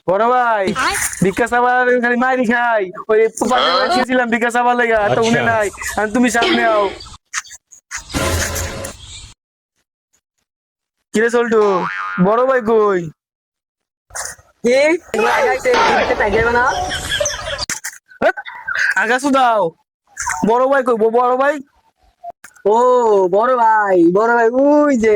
বড় ভাই ভিক্ষা চাবার খালি মাইরি খাই ওই ছিলাম ভিক্ষা চাবার লেগা তো উনি নাই আর তুমি সামনে আও কিরে চলটু বড় ভাই কই হেৎ, আগাছু দাও বড় ভাই কই বড় ভাই ও বড় ভাই ওই যে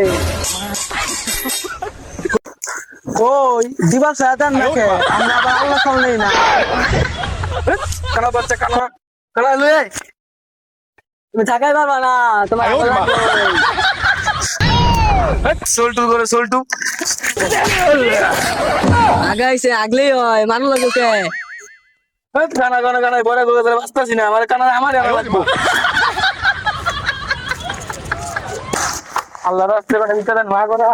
কই দিবা সাদান নাকি আমরা আবার আল্লাহ সামনে না হেৎ, কানা বাচ্চা কানা কানা লই আয়। তুমি থাকাই পারবা না তোমার আবার লাগবে। হেৎ, চলটু করে চলটু আগাইছে আগলেই হয় মানুষ লোকে হেৎ, কানা কানা কানা বড় করে বাঁচতাছি না আমার কানা আমার লাগবো আল্লাহ রাস্তে বাড়ি ভিতরে না করা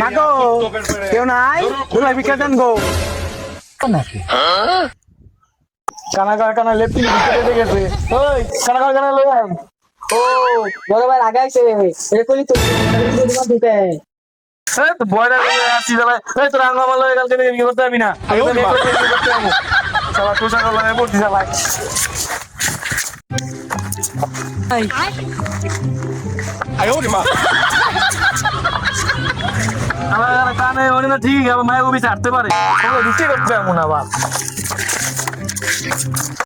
মাগো কেউ নাই দুলাই বিকা দেন গো কানা কানা কানা লেপটি ভিতরে গেছে ওই কানা কানা কানা লই আয়। ও বড় ভাই আগাইছে এরকমই তো তোমার দিতে এই তো বয়রা আসি দাঁড়ায় এই তো রাঙ্গা মাল হয়ে কালকে কি করতে পারবি না সালা তুষার লাগে পড়তি সালা আমার কানে ওরে না ঠিক আছে মায়ের অফিসে হাঁটতে পারে দিতে করতে এমন আবার